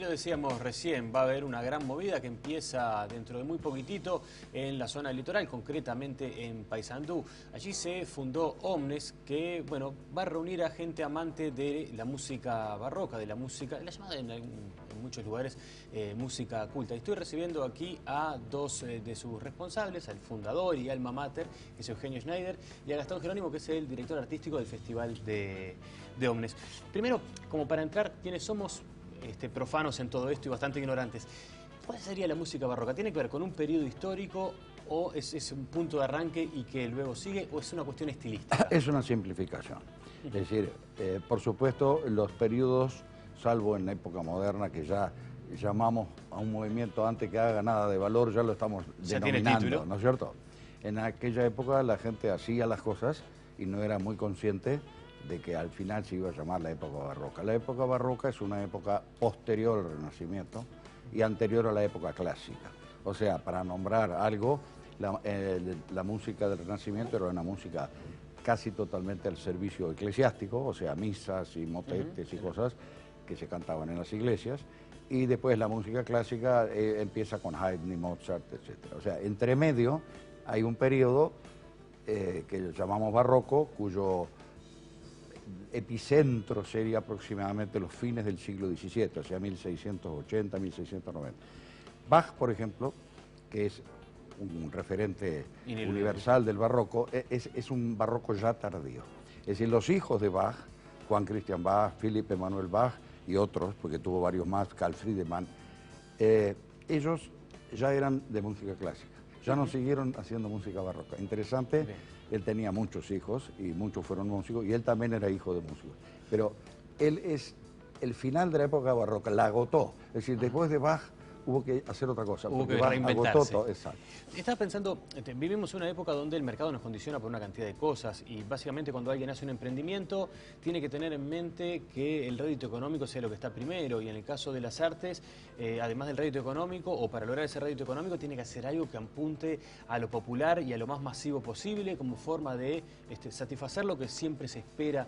lo decíamos recién, va a haber una gran movida que empieza dentro de muy poquitito en la zona litoral, concretamente en Paysandú. Allí se fundó Omnes, que bueno, va a reunir a gente amante de la música barroca, de la música, la llamada en muchos lugares música culta. Estoy recibiendo aquí a dos de sus responsables, al fundador y alma mater, que es Eugenio Schneider, y a Gastón Jerónimo, que es el director artístico del Festival de Omnes. Primero, como para entrar, ¿quiénes somos? Profanos en todo esto y bastante ignorantes. ¿Cuál sería la música barroca? ¿Tiene que ver con un periodo histórico o es un punto de arranque y que luego sigue, o es una cuestión estilística? Es una simplificación. Es decir, por supuesto, los periodos, salvo en la época moderna, que ya llamamos a un movimiento antes que haga nada de valor, ya lo estamos denominando, ¿no es cierto? En aquella época la gente hacía las cosas y no era muy consciente de que al final se iba a llamar la época barroca. La época barroca es una época posterior al Renacimiento y anterior a la época clásica. O sea, para nombrar algo, la música del Renacimiento era una música casi totalmente al servicio eclesiástico, o sea, misas y motetes y cosas que se cantaban en las iglesias. Y después la música clásica empieza con Haydn, Mozart, etc. O sea, entre medio hay un periodo que llamamos barroco, cuyo epicentro sería aproximadamente los fines del siglo XVII, o sea, 1680, 1690. Bach, por ejemplo, que es un referente universal del barroco, es un barroco ya tardío. Es decir, los hijos de Bach, Juan Christian Bach, Philipp Emanuel Bach y otros, porque tuvo varios más, Carl Friedemann, ellos ya eran de música clásica, ya no siguieron haciendo música barroca. Interesante. Bien. Él tenía muchos hijos y muchos fueron músicos y él también era hijo de músicos. Pero él es el final de la época barroca, la agotó. Es decir, después de Bach hubo que hacer otra cosa. Hubo que Bach reinventarse. agotó todo. Exacto. Estaba pensando, vivimos una época donde el mercado nos condiciona por una cantidad de cosas y básicamente cuando alguien hace un emprendimiento tiene que tener en mente que el rédito económico sea lo que está primero, y en el caso de las artes, además del rédito económico, o para lograr ese rédito económico, tiene que hacer algo que apunte a lo popular y a lo más masivo posible como forma de satisfacer lo que siempre se espera,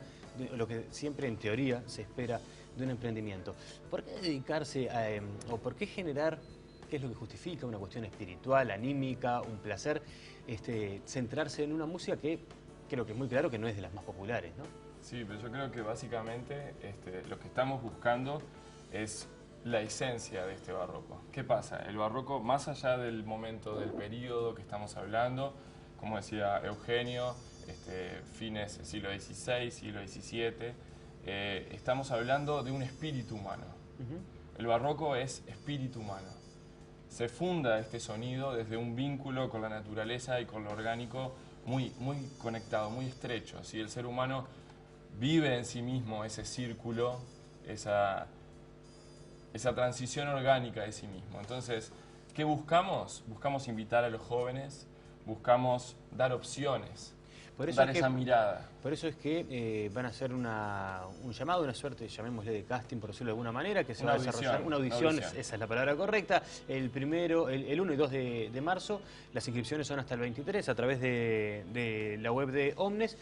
lo que siempre en teoría se espera de un emprendimiento. ¿Por qué dedicarse o por qué generar, qué es lo que justifica, una cuestión espiritual, anímica, un placer, centrarse en una música que creo que es muy claro que no es de las más populares, ¿no? Sí, pero yo creo que básicamente lo que estamos buscando es la esencia de este barroco. ¿Qué pasa? El barroco, más allá del momento, del periodo que estamos hablando, como decía Eugenio, fines del siglo XVI, siglo XVII, estamos hablando de un espíritu humano. El barroco es espíritu humano. Se funda este sonido desde un vínculo con la naturaleza y con lo orgánico muy conectado, muy estrecho. ¿Sí? El ser humano vive en sí mismo ese círculo, esa transición orgánica de sí mismo. Entonces, ¿qué buscamos? Buscamos invitar a los jóvenes, buscamos dar opciones. Dar esa mirada. Por eso es que van a hacer un llamado, una suerte, llamémosle de casting, por decirlo de alguna manera, que se va a desarrollar. Una audición, esa es la palabra correcta. El 1 y 2 de marzo, las inscripciones son hasta el 23 a través de la web de Omnes.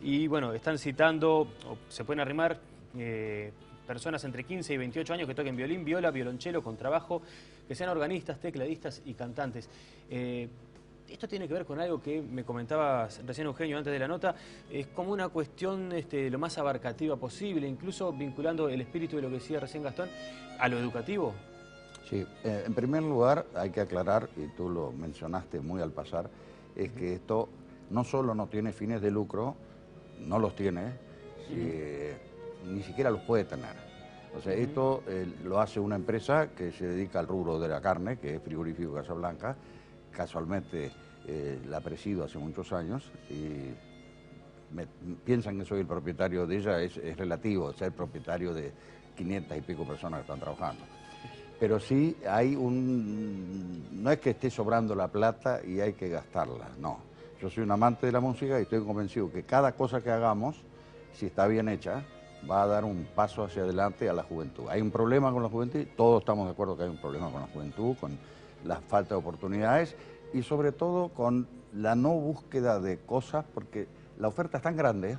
Y bueno, están citando, o se pueden arrimar, personas entre 15 y 28 años que toquen violín, viola, violonchelo, contrabajo, que sean organistas, tecladistas y cantantes. Esto tiene que ver con algo que me comentaba recién Eugenio antes de la nota, es como una cuestión lo más abarcativa posible, incluso vinculando el espíritu de lo que decía recién Gastón a lo educativo. Sí, en primer lugar hay que aclarar, y tú lo mencionaste muy al pasar, es que esto no solo no tiene fines de lucro, no los tiene, ni siquiera los puede tener. O sea, esto lo hace una empresa que se dedica al rubro de la carne, que es Frigorífico Casablanca. Casualmente la presido hace muchos años y piensan que soy el propietario de ella, es relativo ser propietario de 500 y pico personas que están trabajando. Pero sí hay no es que esté sobrando la plata y hay que gastarla, no. Yo soy un amante de la música y estoy convencido que cada cosa que hagamos, si está bien hecha, va a dar un paso hacia adelante a la juventud. Hay un problema con la juventud, todos estamos de acuerdo que hay un problema con la juventud, con la falta de oportunidades y sobre todo con la no búsqueda de cosas, porque la oferta es tan grande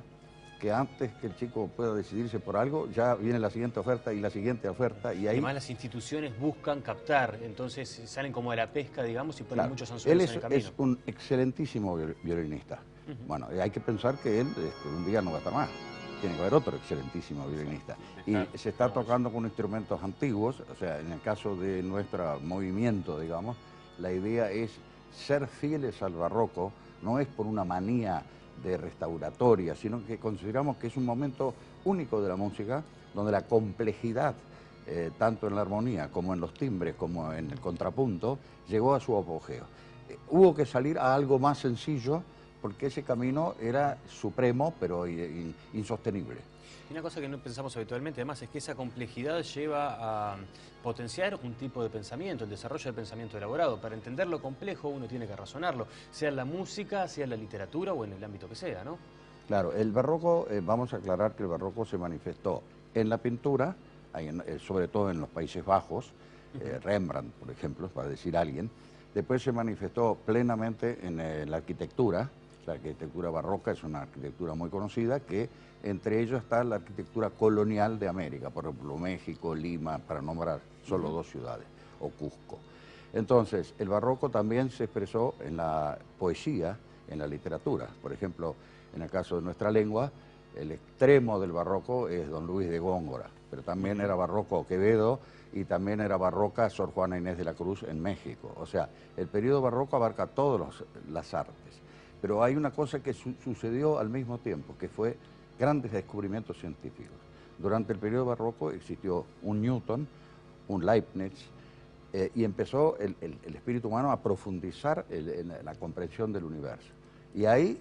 que antes que el chico pueda decidirse por algo, ya viene la siguiente oferta y la siguiente oferta. Y ahí, además las instituciones buscan captar, entonces salen como de la pesca, digamos, y ponen claro, muchos él anzuelos en el camino. es un excelentísimo violinista. Bueno, hay que pensar que él un día no va a estar más. Tiene que haber otro excelentísimo violinista. Y se está tocando con instrumentos antiguos, o sea, en el caso de nuestro movimiento, digamos, la idea es ser fieles al barroco, no es por una manía de restauratoria, sino que consideramos que es un momento único de la música, donde la complejidad, tanto en la armonía como en los timbres, como en el contrapunto, llegó a su apogeo. Hubo que salir a algo más sencillo, porque ese camino era supremo, pero insostenible. Y una cosa que no pensamos habitualmente, además, es que esa complejidad lleva a potenciar un tipo de pensamiento, el desarrollo del pensamiento elaborado. Para entender lo complejo uno tiene que razonarlo, sea en la música, sea en la literatura o en el ámbito que sea, ¿no? Claro, el barroco, vamos a aclarar que el barroco se manifestó en la pintura, sobre todo en los Países Bajos, Rembrandt, por ejemplo, para decir alguien. Después se manifestó plenamente en la arquitectura. La arquitectura barroca es una arquitectura muy conocida, que entre ellos está la arquitectura colonial de América, por ejemplo, México, Lima, para nombrar solo dos ciudades, o Cusco. Entonces, el barroco también se expresó en la poesía, en la literatura. Por ejemplo, en el caso de nuestra lengua, el extremo del barroco es don Luis de Góngora, pero también era barroco Quevedo y también era barroca Sor Juana Inés de la Cruz en México. O sea, el periodo barroco abarca todas las artes. Pero hay una cosa que sucedió al mismo tiempo, que fue grandes descubrimientos científicos. Durante el periodo barroco existió un Newton, un Leibniz, y empezó el espíritu humano a profundizar en la comprensión del universo. Y ahí,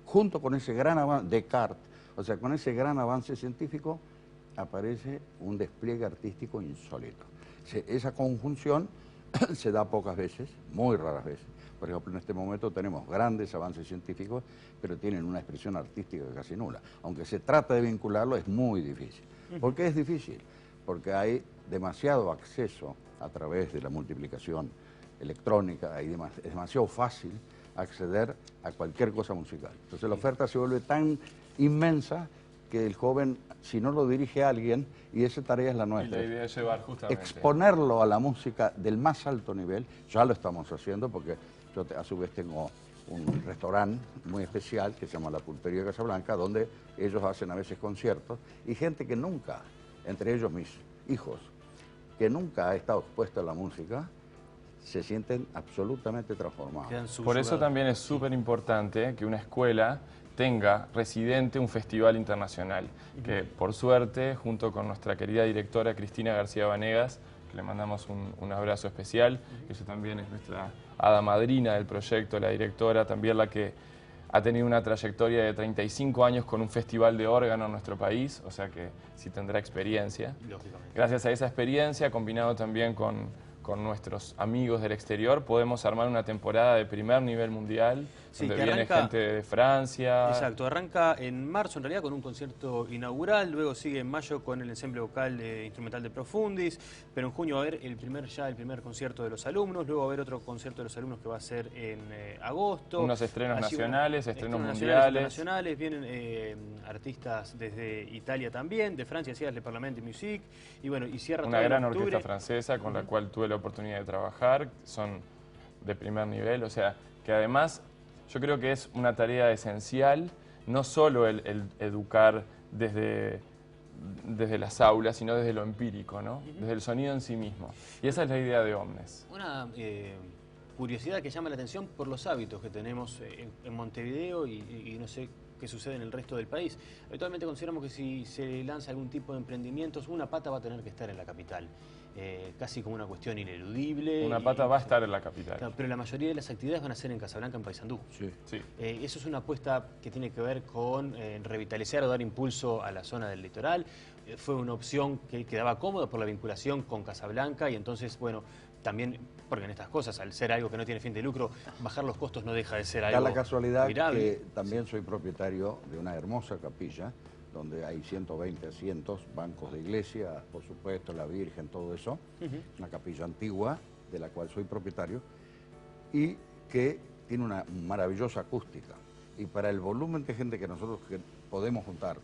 junto con ese gran avance, Descartes, o sea, con ese gran avance científico, aparece un despliegue artístico insólito. Esa conjunción se da pocas veces, muy raras veces. Por ejemplo, en este momento tenemos grandes avances científicos, pero tienen una expresión artística casi nula. Aunque se trata de vincularlo, es muy difícil. ¿Por qué es difícil? Porque hay demasiado acceso a través de la multiplicación electrónica, es demasiado fácil acceder a cualquier cosa musical. Entonces la oferta se vuelve tan inmensa que el joven, si no lo dirige a alguien, y esa tarea es la nuestra, y la idea es llevar justamente exponerlo a la música del más alto nivel. Ya lo estamos haciendo, porque yo a su vez tengo un restaurante muy especial que se llama La Pulpería de Casablanca, donde ellos hacen a veces conciertos, y gente que nunca, entre ellos mis hijos, que nunca ha estado expuesta a la música, se sienten absolutamente transformados. Por eso también es súper importante que una escuela tenga residente un festival internacional, que por suerte, junto con nuestra querida directora Cristina García Vanegas, que le mandamos un abrazo especial, ella también es nuestra hada madrina del proyecto, la directora, también la que ha tenido una trayectoria de 35 años con un festival de órgano en nuestro país, o sea que sí tendrá experiencia. Lógicamente. Gracias a esa experiencia, combinado también con nuestros amigos del exterior, podemos armar una temporada de primer nivel mundial, Sí, donde que viene arranca, gente de Francia. Exacto, arranca en marzo en realidad con un concierto inaugural, luego sigue en mayo con el ensemble vocal instrumental de Profundis, pero en junio va a haber el primer concierto de los alumnos, luego va a haber otro concierto de los alumnos que va a ser en agosto. Unos estrenos nacionales, estrenos nacionales, mundiales. internacionales, vienen artistas desde Italia también, de Francia, decías, Le Parlement de Musique, y bueno, y cierra Una todo gran en octubre. orquesta francesa con la cual tuve la oportunidad de trabajar, son de primer nivel, o sea, que además yo creo que es una tarea esencial, no solo el educar desde las aulas, sino desde lo empírico, ¿no? Desde el sonido en sí mismo. Y esa es la idea de Omnes. Una curiosidad que llama la atención por los hábitos que tenemos en Montevideo y no sé qué sucede en el resto del país. Habitualmente consideramos que si se lanza algún tipo de emprendimientos, una pata va a tener que estar en la capital. Casi como una cuestión ineludible. Una pata va a estar en la capital. Claro, pero la mayoría de las actividades van a ser en Casablanca, en Paysandú. Sí. Sí. Eso es una apuesta que tiene que ver con revitalizar o dar impulso a la zona del litoral. Fue una opción que quedaba cómoda por la vinculación con Casablanca y entonces, bueno, también, porque en estas cosas, al ser algo que no tiene fin de lucro, bajar los costos no deja de ser algo Da la casualidad mirable. que también soy propietario de una hermosa capilla, donde hay 120 asientos, bancos de iglesia, por supuesto, la Virgen, todo eso. Una capilla antigua, de la cual soy propietario, y que tiene una maravillosa acústica. y para el volumen de gente que nosotros podemos juntar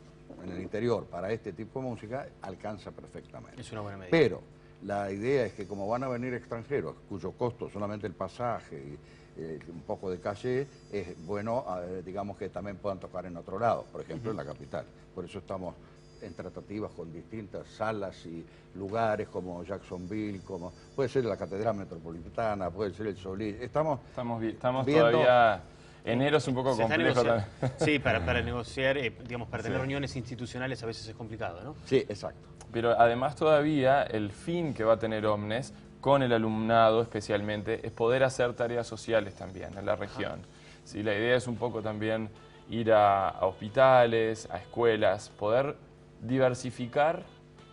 en el interior para este tipo de música, alcanza perfectamente. Es una buena medida. Pero la idea es que como van a venir extranjeros, cuyo costo solamente el pasaje y un poco de calle, es bueno, digamos, que también puedan tocar en otro lado, por ejemplo en la capital. Por eso estamos en tratativas con distintas salas y lugares como Jacksonville, como puede ser la Catedral Metropolitana, puede ser el Solís. Estamos viendo... todavía... Enero es un poco complejo también. Sí, para negociar, digamos, para tener reuniones institucionales a veces es complicado, ¿no? Sí, exacto. Pero además todavía el fin que va a tener Omnes con el alumnado especialmente es poder hacer tareas sociales también en la región. Sí, la idea es un poco también ir a hospitales, a escuelas, poder diversificar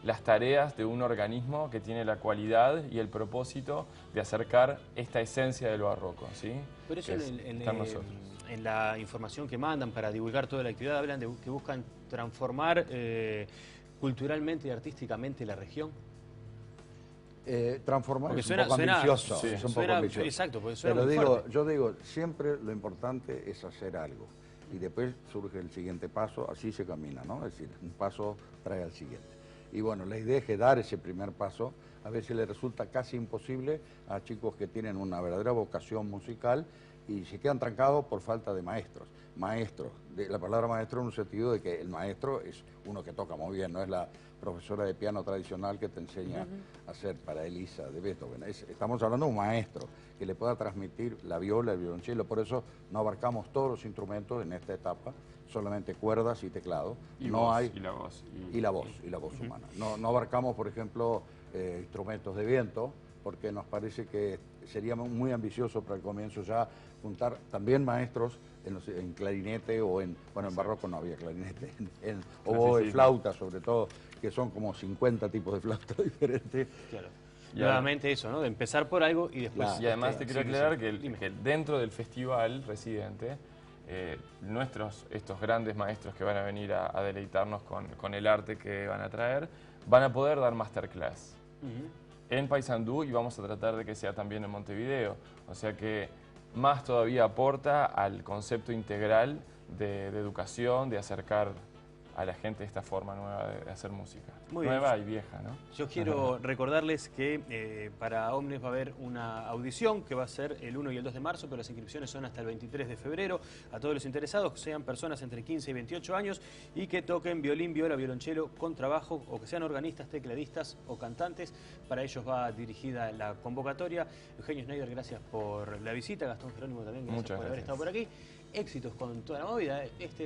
las tareas de un organismo que tiene la cualidad y el propósito de acercar esta esencia del barroco, ¿sí? Por eso en la información que mandan para divulgar toda la actividad hablan de que buscan transformar culturalmente y artísticamente la región. Transformar porque es un poco ambicioso. Sí, es un poco ambicioso. Exacto, porque suena pero muy fuerte. yo digo, siempre lo importante es hacer algo. Y después surge el siguiente paso, así se camina, ¿no? Es decir, un paso trae al siguiente. Y bueno, la idea es que dar ese primer paso a veces le resulta casi imposible a chicos que tienen una verdadera vocación musical y se quedan trancados por falta de maestros. Maestros, la palabra maestro en un sentido de que el maestro es uno que toca muy bien, no es la profesora de piano tradicional que te enseña a hacer para Elisa de Beethoven. Estamos hablando de un maestro que le pueda transmitir la viola, el violonchelo, por eso no abarcamos todos los instrumentos en esta etapa, solamente cuerdas y teclado. Y la voz. Y la voz humana. No abarcamos, por ejemplo, instrumentos de viento, porque nos parece que sería muy ambicioso para el comienzo ya juntar también maestros en clarinete o en barroco no había clarinete, en oboe, flauta sobre todo, que son como 50 tipos de flauta diferentes. Claro. Nuevamente eso, ¿no? De empezar por algo y después... Claro. Y además te quiero aclarar que dentro del festival residente, estos grandes maestros que van a venir a deleitarnos con el arte que van a traer, van a poder dar masterclass en Paysandú y vamos a tratar de que sea también en Montevideo. O sea que más todavía aporta al concepto integral de educación, de acercar a la gente esta forma nueva de hacer música. Nueva y vieja, ¿no? Yo quiero recordarles que para Omnes va a haber una audición que va a ser el 1 y el 2 de marzo, pero las inscripciones son hasta el 23 de febrero. A todos los interesados, sean personas entre 15 y 28 años y que toquen violín, viola, violonchelo con trabajo o que sean organistas, tecladistas o cantantes. Para ellos va dirigida la convocatoria. Eugenio Schneider, gracias por la visita. Gastón Jerónimo también, gracias por haber estado por aquí. Éxitos con toda la movida.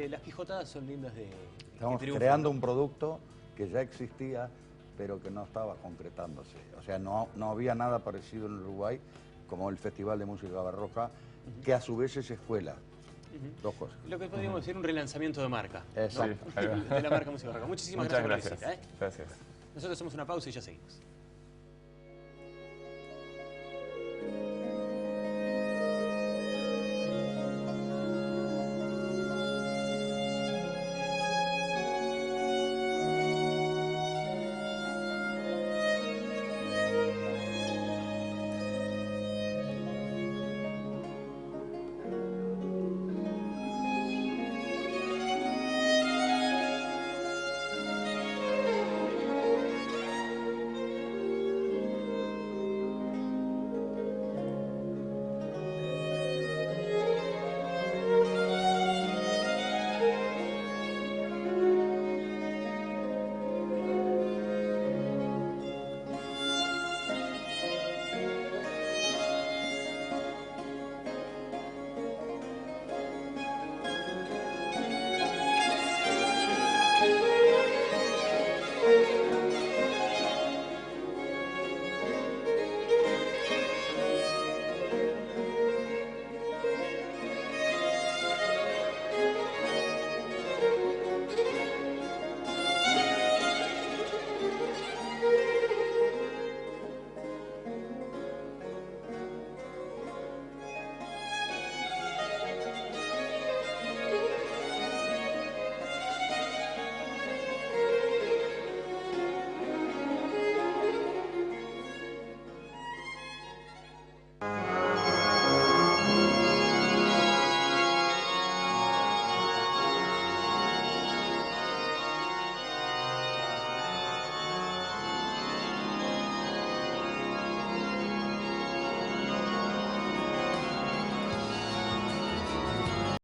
Las quijotadas son lindas de... Estamos creando un producto que ya existía, pero que no estaba concretándose. O sea, no había nada parecido en Uruguay como el Festival de Música Barroca, que a su vez es escuela. Dos cosas. Lo que podríamos decir un relanzamiento de marca. Exacto. ¿No? De la marca Música Barroca. Muchísimas gracias por la visita. Gracias. Nosotros hacemos una pausa y ya seguimos.